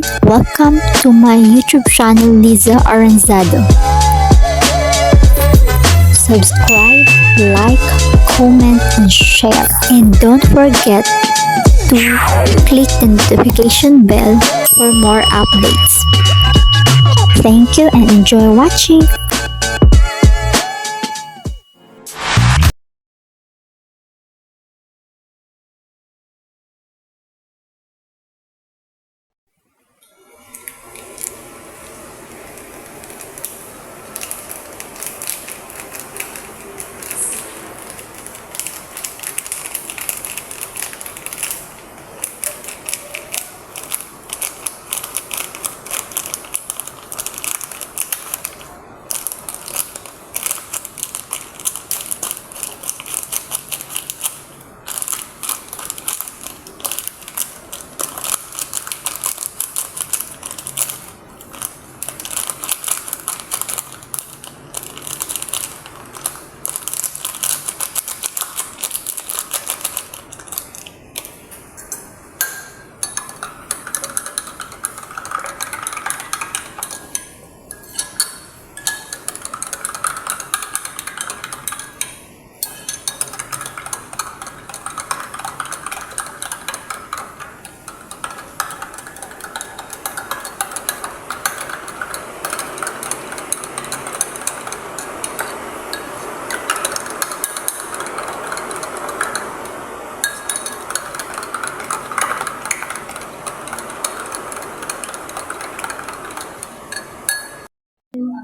Welcome to my YouTube channel, Liza Aranzado. Subscribe, like, comment, and share. And don't forget to click the notification bell for more updates. Thank you and enjoy watching.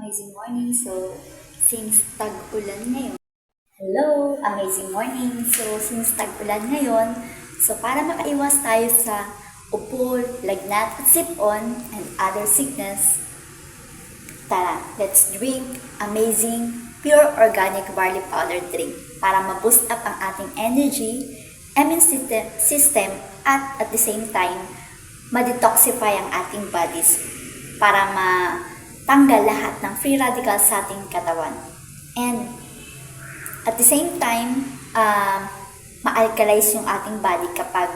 Amazing morning. So, since tag-ulan ngayon, hello, amazing morning. So, since tag-ulan ngayon, so para makaiwas tayo sa upo, lagnat, at sipon, and other sickness, tara, let's drink amazing pure organic barley powder drink para ma-boost up ang ating energy, immune system, at the same time, ma-detoxify ang ating bodies para tanggal lahat ng free radicals sa ating katawan. And at the same time, ma-alkalize yung ating body kapag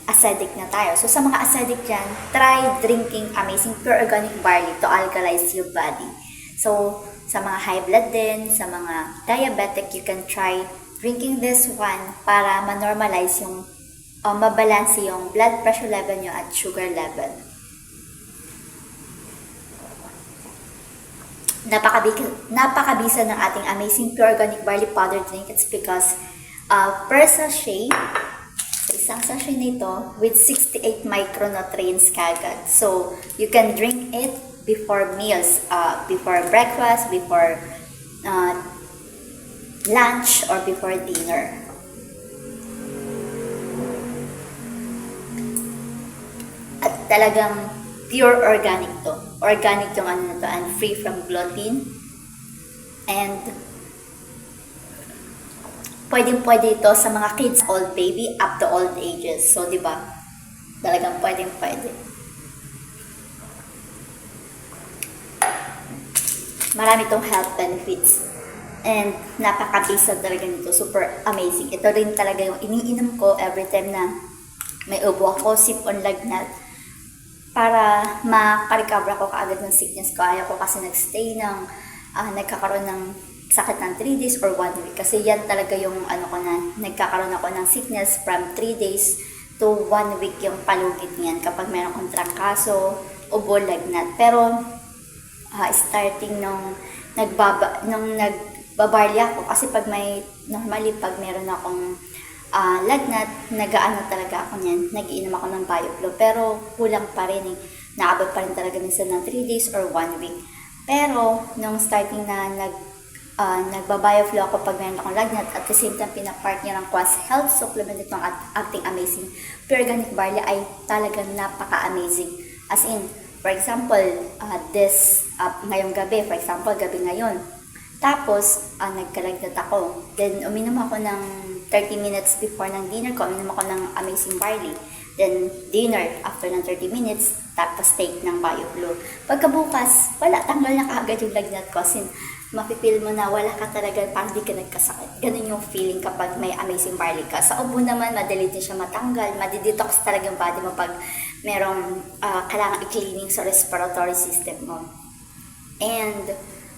acidic na tayo. So sa mga acidic dyan, try drinking amazing pure organic barley to alkalize your body. So sa mga high blood din, sa mga diabetic, you can try drinking this one para ma-normalize yung mabalance yung blood pressure level nyo at sugar level. Napakabisa ng ating amazing pure organic barley powder drink. It's because per sachet, isang sachet nito with 68 micronutrients kagad. So, you can drink it before meals, before breakfast, before lunch, or before dinner. At talagang pure organic to. Organic yung na to, and free from gluten. And pwede ito sa mga kids, old baby, up to old ages. So, di ba? Talagang pwede. Marami itong health benefits. And napakabisa talaga nito. Super amazing. Ito rin talaga yung iniinom ko every time na may ubo ako, sipon, lagnat, para makarecover ako kaagad ng sickness ko. Ayaw ko kasi nagkakaroon ng sakit ng 3 days or 1 week. Kasi yan talaga yung nagkakaroon ako ng sickness from 3 days to 1 week yung palugit niyan kapag meron akong trangkaso, ubo, lagnat. Pero starting nung nagbabarley ako, kasi normally pag meron akong lagnat, nag-aano talaga ako niyan, nag-iinom ako ng BioFlow, pero kulang pa rin eh. Naabot pa rin talaga minsan ng 3 days or 1 week. Pero, nung starting na nagba-BioFlow ako pag meron akong lagnat, at the same time, pinapartner ang Quas Health Supplement itong acting amazing pure organic barley ay talagang napaka-amazing. As in, for example, ngayong gabi, gabi ngayon, tapos, nagkalagnat ako. Then, uminom ako ng 30 minutes before ng dinner ko, uminom ako ng amazing barley. Then, dinner after ng 30 minutes, tapos take ng BioFlow. Pagkabukas, tanggal na kaagad yung lagnat ko. Kasi, mapipil mo na wala ka talaga, parang di ka nagkasakit. Ganun yung feeling kapag may amazing barley ka. Sa ubo naman, madali din siya matanggal. Madidetox talaga yung body mo pag merong kailangan i-cleaning sa respiratory system mo. And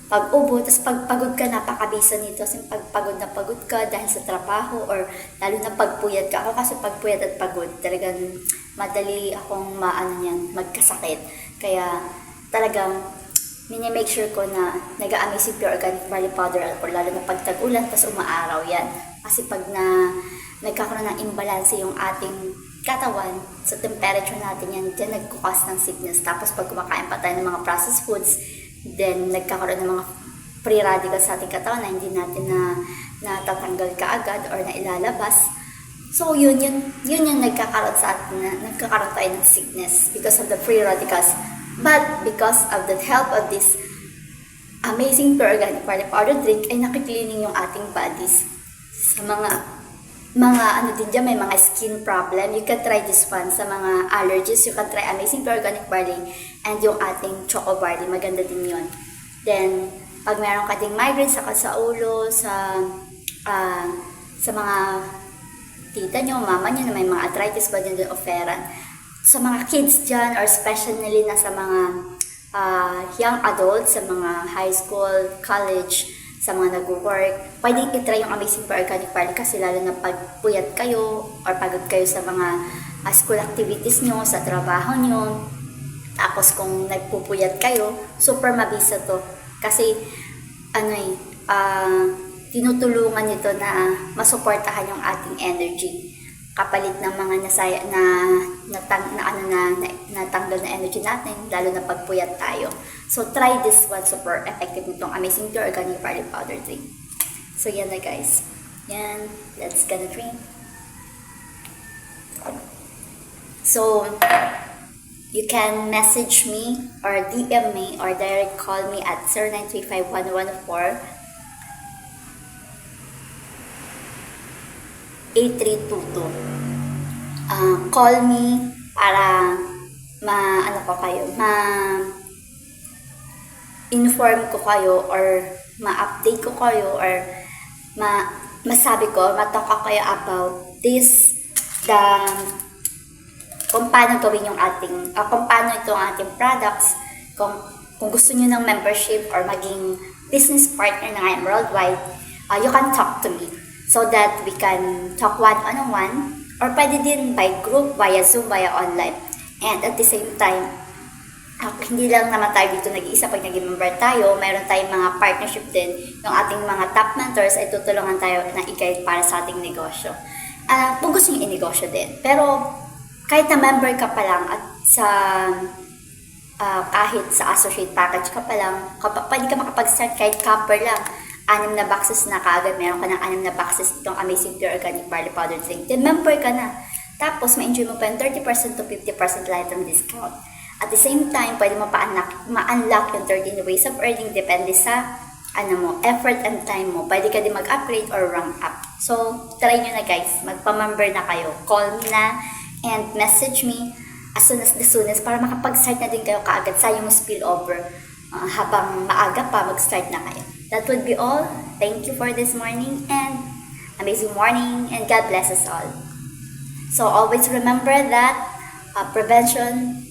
pag ubo, tapos pag pagod ka, napakabisa nito. Kasi pag pagod na pagod ka dahil sa trabaho or lalo na pagpuyat ka. Ako kasi pagpuyat at pagod, talagang madali akong magkasakit. Kaya talagang minimake sure ko na nag-Amazing Pure Organic Barley Powder ako, lalo na pag tag-ulan, tapos umaaraw yan. Kasi pag nagkakaroon ng imbalance yung ating katawan sa temperature natin, yan dyan nagkukas ng sickness. Tapos pag kumakain pa tayo ng mga processed foods, then nagkakaroon ng mga free radicals sa ating katawan na hindi natin natatanggal kaagad or na ilalabas. So yun yung nagkakaroon sa atin, nagkakaroon tayo ng sickness because of the free radicals. But because of the help of this Amazing Pure Organic Barley Powder drink, ay nakikleaning yung ating bodies sa mga din dyan, may mga skin problem. You can try this one. Sa mga allergies, you can try Amazing Pure Organic Barley and yung ating Choco Barley. Maganda din yun. Then, pag meron ka ding migraine sa ulo, sa mga tita nyo, mama nyo na may mga arthritis, pwede din offeran. Sa mga kids dyan, or especially na sa mga young adults, sa mga high school, college, sa mga nag-work, pwedeng itry yung Amazing Pure Organic Barley kasi lalo na pag puyat kayo or pagod kayo sa mga school activities nyo, sa trabaho nyo. Tapos kung nagpupuyat kayo, super mabisa to. Kasi tinutulungan nito na masuportahan yung ating energy. Kapalit ng mga natanggal na energy natin, lalo na pagpuyat tayo. So, try this one. Super effective nitong Amazing Pure Organic Barley Powder drink. So, yan na guys. Yan. Let's gonna drink. So, you can message me or DM me or direct call me at 0935-1114 8322. Call me para inform ko kayo or ma-update ko kayo or masabi ko, matalk ko kayo about kung paano gawin yung kung paano itong ating products, kung gusto niyo ng membership or maging business partner na ngayon worldwide, you can talk to me. So that we can talk one-on-one or pwede din by group, via Zoom, via online. And at the same time, hindi lang naman tayo dito nag-iisa pag naging member tayo, mayroon tayong mga partnership din. Yung ating mga top mentors ay tutulungan tayo na i-guide para sa ating negosyo. Kung gusto nyo i-negosyo din. Pero kahit na member ka pa lang at kahit sa associate package ka pa lang, pwede ka makapag-start kahit copper lang. 6 na boxes na kaagad, meron ka ng 6 na boxes itong Amazing Pure Organic Barley Powder drink. Then member ka na. Tapos ma-enjoy mo pa yung 30% to 50% lifetime discount. At the same time, pwede mo ma-unlock yung 13 ways of earning depende sa effort and time mo. Pwede ka din mag-upgrade or rank up. So, try nyo na guys. Magpa-member na kayo. Call me na and message me as soon as the soonest para makapag-start na din kayo kaagad. Sayang mo spillover. Habang maaga pa, mag-start na kayo. That would be all. Thank you for this morning and amazing morning and God bless us all. So always remember that prevention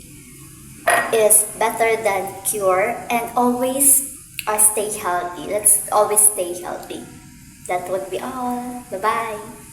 is better than cure and always stay healthy. Let's always stay healthy. That would be all. Bye-bye.